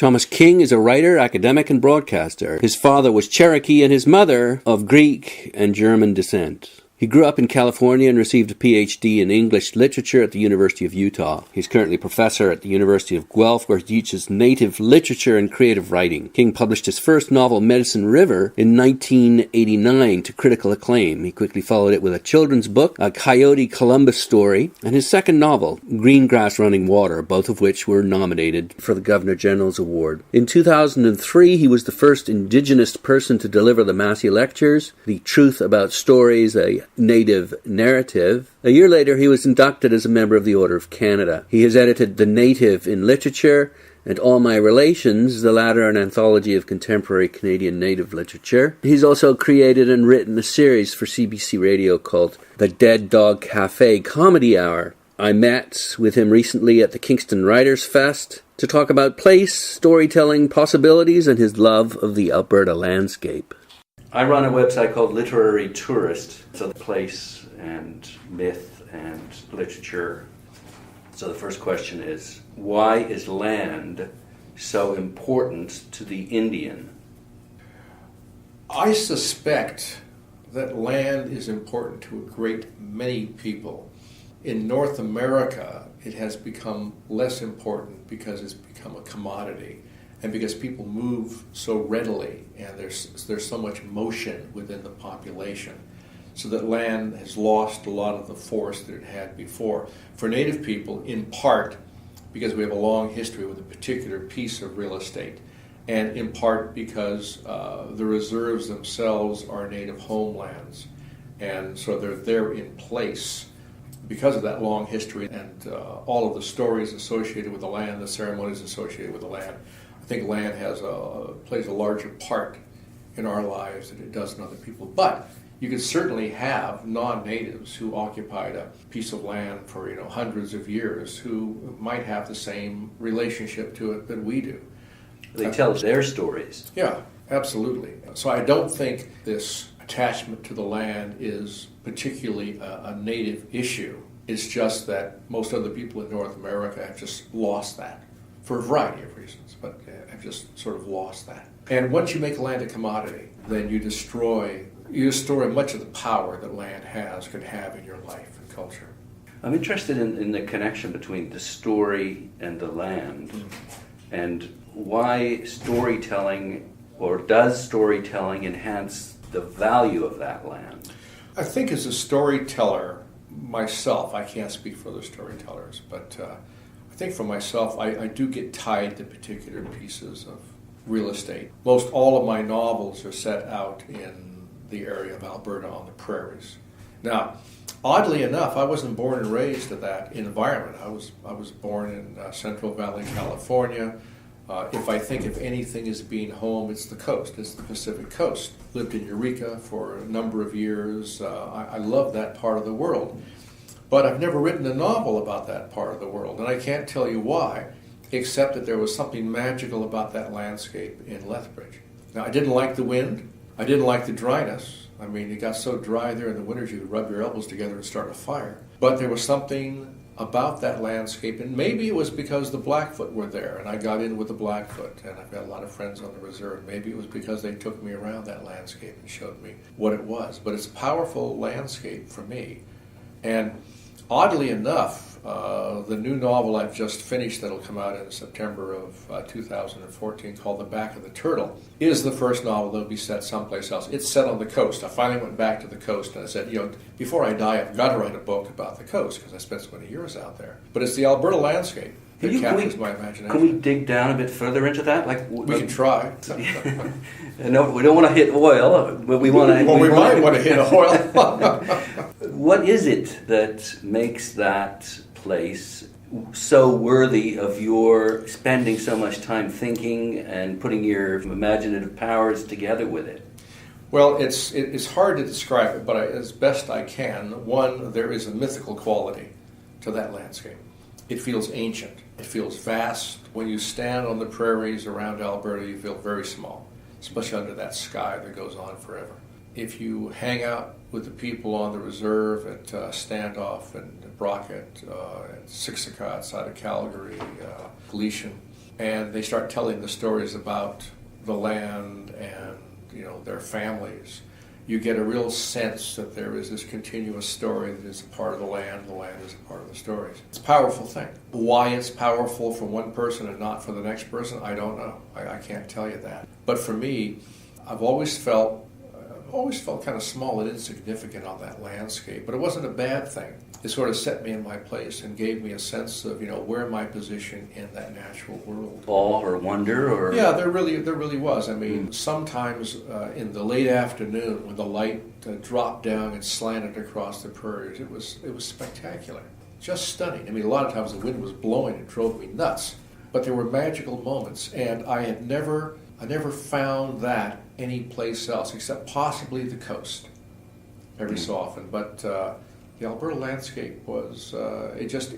Thomas King is a writer, academic, and broadcaster. His father was Cherokee and his mother of Greek and German descent. He grew up in California and received a PhD in English literature at the University of Utah. He's currently a professor at the University of Guelph, where he teaches native literature and creative writing. King published his first novel, Medicine River, in 1989 to critical acclaim. He quickly followed it with a children's book, a Coyote Columbus story, and his second novel, Green Grass Running Water, both of which were nominated for the Governor General's Award. In 2003, he was the first Indigenous person to deliver the Massey Lectures, The Truth About Stories, a Native narrative. A year later, he was inducted as a member of the Order of Canada. He has edited The Native in Literature and All My Relations, the latter an anthology of contemporary Canadian Native literature. He's also created and written a series for CBC Radio called The Dead Dog Cafe Comedy Hour. I met with him recently at the Kingston WritersFest to talk about place, storytelling, possibilities, and his love of the Alberta landscape. I run a website called Literary Tourist. So the place and myth and literature. So the first question is, why is land so important to the Indian? I suspect that land is important to a great many people. In North America, it has become less important because it's become a commodity. And because people move so readily and there's so much motion within the population, so that land has lost a lot of the force that it had before. For Native people, in part, because we have a long history with a particular piece of real estate, and in part because the reserves themselves are Native homelands, and so they're there in place because of that long history and all of the stories associated with the land, the ceremonies associated with the land. I think land plays a larger part in our lives than it does in other people. But you could certainly have non-natives who occupied a piece of land for hundreds of years who might have the same relationship to it that we do. They tell their stories. Yeah, absolutely. So I don't think this attachment to the land is particularly a native issue. It's just that most other people in North America have just lost that for a variety of reasons, but have just sort of lost that. And once you make land a commodity, then you destroy much of the power that land could have in your life and culture. I'm interested in the connection between the story and the land, and why storytelling, or does storytelling enhance the value of that land? I think as a storyteller myself, I can't speak for other storytellers, but I think for myself, I do get tied to particular pieces of real estate. Most all of my novels are set out in the area of Alberta on the prairies. Now, oddly enough, I wasn't born and raised in that environment. I was born in Central Valley, California. If I think if anything is being home, it's the coast. It's the Pacific Coast. Lived in Eureka for a number of years. I love that part of the world. But I've never written a novel about that part of the world, and I can't tell you why, except that there was something magical about that landscape in Lethbridge. Now, I didn't like the wind. I didn't like the dryness. I mean, it got so dry there in the winters you could rub your elbows together and start a fire. But there was something about that landscape, and maybe it was because the Blackfoot were there, and I got in with the Blackfoot, and I've got a lot of friends on the reserve. Maybe it was because they took me around that landscape and showed me what it was. But it's a powerful landscape for me. And oddly enough, the new novel I've just finished that'll come out in September of 2014 called The Back of the Turtle is the first novel that'll be set someplace else. It's set on the coast. I finally went back to the coast and I said, before I die, I've got to write a book about the coast because I spent so many years out there. But it's the Alberta landscape that captures my imagination. Can we dig down a bit further into that? We can try. No, we don't want to hit oil, but we want to... Well, we might want to hit oil. What is it that makes that place so worthy of your spending so much time thinking and putting your imaginative powers together with it? Well, it's hard to describe it, but as best I can, one, there is a mythical quality to that landscape. It feels ancient. It feels vast. When you stand on the prairies around Alberta, you feel very small, especially under that sky that goes on forever. If you hang out with the people on the reserve at Standoff and Brockett, at Siksika outside of Calgary, Gleason, and they start telling the stories about the land and, their families, you get a real sense that there is this continuous story that is a part of the land is a part of the stories. It's a powerful thing. Why it's powerful for one person and not for the next person, I don't know. I can't tell you that. But for me, I've always felt kind of small and insignificant on that landscape, but it wasn't a bad thing. It sort of set me in my place and gave me a sense of, where my position in that natural world. Awe or wonder, or yeah, there really was. I mean, sometimes in the late afternoon when the light dropped down and slanted across the prairies, it was spectacular, just stunning. I mean, a lot of times the wind was blowing and drove me nuts, but there were magical moments, and I never found that any place else except possibly the coast every so often. But the Alberta landscape was it just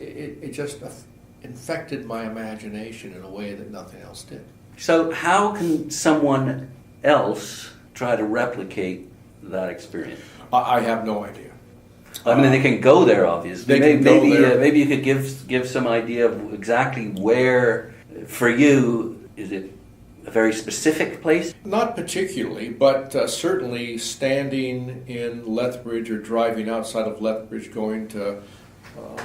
infected my imagination in a way that nothing else did. So how can someone else try to replicate that experience? I have no idea. I mean, they can go there, obviously. Maybe you could give some idea of exactly where, for you, is it a very specific place? Not particularly, but certainly standing in Lethbridge or driving outside of Lethbridge, going to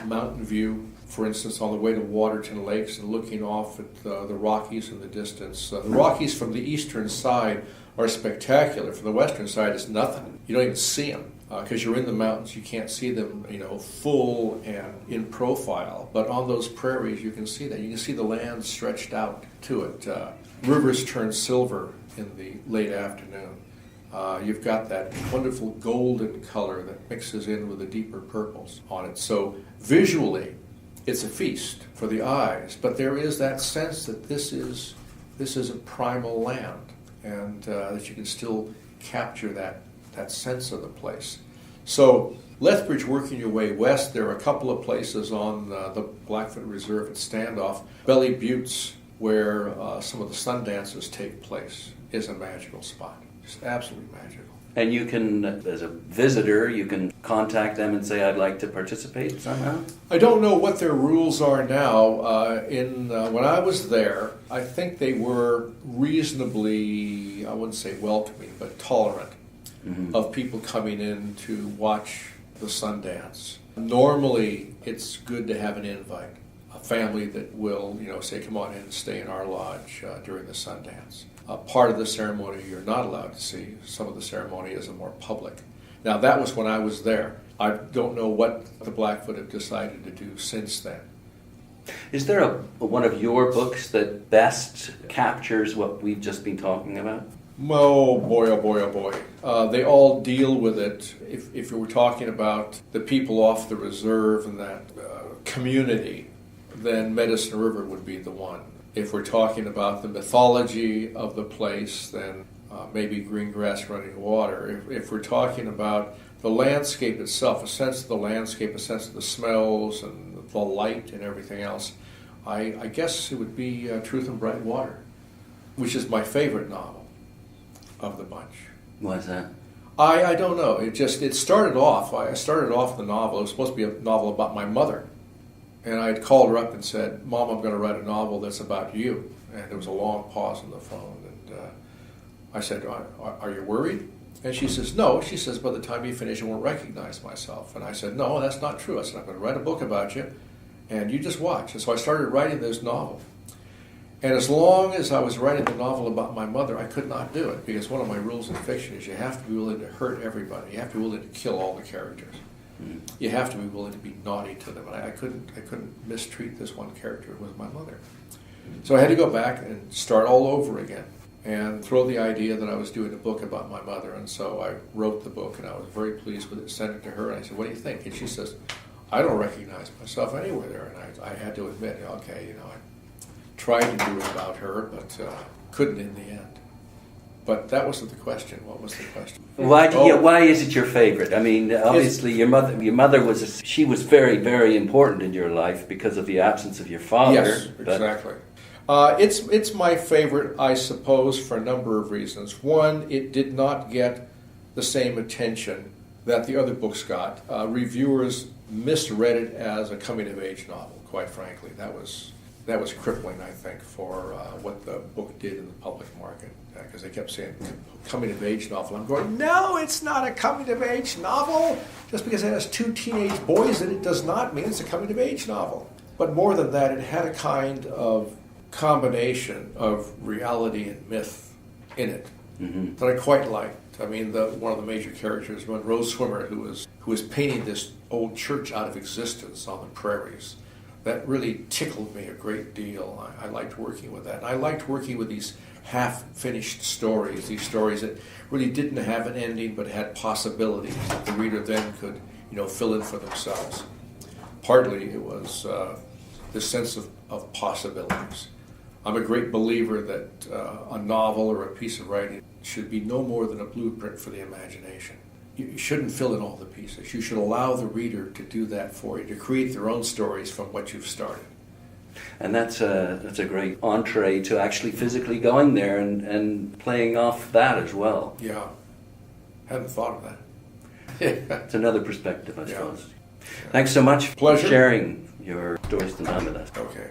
Mountain View, for instance, on the way to Waterton Lakes and looking off at the Rockies in the distance. The Rockies from the eastern side are spectacular. From the western side, it's nothing. You don't even see them because you're in the mountains. You can't see them, full and in profile. But on those prairies, you can see that. You can see the land stretched out to it. Rivers turn silver in the late afternoon. You've got that wonderful golden color that mixes in with the deeper purples on it. So visually, it's a feast for the eyes, but there is that sense that this is a primal land, and that you can still capture that sense of the place. So Lethbridge, working your way west, there are a couple of places on the Blackfoot Reserve at Standoff. Belly Buttes, where some of the sun dances take place, is a magical spot. Just absolutely magical. And you can, as a visitor, you can contact them and say, I'd like to participate somehow? I don't know what their rules are now. When I was there, I think they were reasonably, I wouldn't say welcoming, but tolerant of people coming in to watch the sun dance. Normally, it's good to have an invite. A family that will, say, come on in and stay in our lodge during the Sundance. Part of the ceremony you're not allowed to see. Some of the ceremony is more public. Now, that was when I was there. I don't know what the Blackfoot have decided to do since then. Is there one of your books that best captures what we've just been talking about? Oh boy, oh boy, oh boy. They all deal with it. If you were talking about the people off the reserve and that community, then Medicine River would be the one. If we're talking about the mythology of the place, then maybe Green Grass Running Water. If we're talking about the landscape itself, a sense of the landscape, a sense of the smells and the light and everything else, I guess it would be Truth in Bright Water, which is my favorite novel of the bunch. Why is that? I don't know. It started off. I started off the novel. It was supposed to be a novel about my mother. And I'd called her up and said, Mom, I'm going to write a novel that's about you. And there was a long pause on the phone. And I said, are you worried? And she says, no. She says, by the time you finish, I won't recognize myself. And I said, no, that's not true. I said, I'm going to write a book about you, and you just watch. And so I started writing this novel. And as long as I was writing the novel about my mother, I could not do it, because one of my rules in fiction is you have to be willing to hurt everybody. You have to be willing to kill all the characters. You have to be willing to be naughty to them. And I couldn't mistreat this one character who was my mother. So I had to go back and start all over again and throw the idea that I was doing a book about my mother. And so I wrote the book, and I was very pleased with it, sent it to her, and I said, what do you think? And she says, I don't recognize myself anywhere there. And I had to admit, okay, I tried to do it about her, but couldn't in the end. But that wasn't the question. What was the question? Why is it your favorite? I mean, obviously, your mother was she was very, very important in your life because of the absence of your father. Yes, exactly. It's my favorite, I suppose, for a number of reasons. One, it did not get the same attention that the other books got. Reviewers misread it as a coming-of-age novel. Quite frankly, that that was crippling, I think, for what the book did in the public market, because they kept saying coming-of-age novel. I'm going, no, it's not a coming-of-age novel. Just because it has 2 teenage boys in it does not mean it's a coming-of-age novel. But more than that, it had a kind of combination of reality and myth in it that I quite liked. I mean, one of the major characters, Monroe Swimmer, who was painting this old church out of existence on the prairies. That really tickled me a great deal. I liked working with that. And I liked working with these half-finished stories, these stories that really didn't have an ending but had possibilities that the reader then could, fill in for themselves. Partly it was the sense of possibilities. I'm a great believer that a novel or a piece of writing should be no more than a blueprint for the imagination. You shouldn't fill in all the pieces. You should allow the reader to do that for you, to create their own stories from what you've started. And that's a great entree to actually physically going there and playing off that as well. Yeah. Hadn't thought of that. It's another perspective, I suppose. Yeah. Thanks so much Pleasure. for sharing your stories tonight with us. Okay.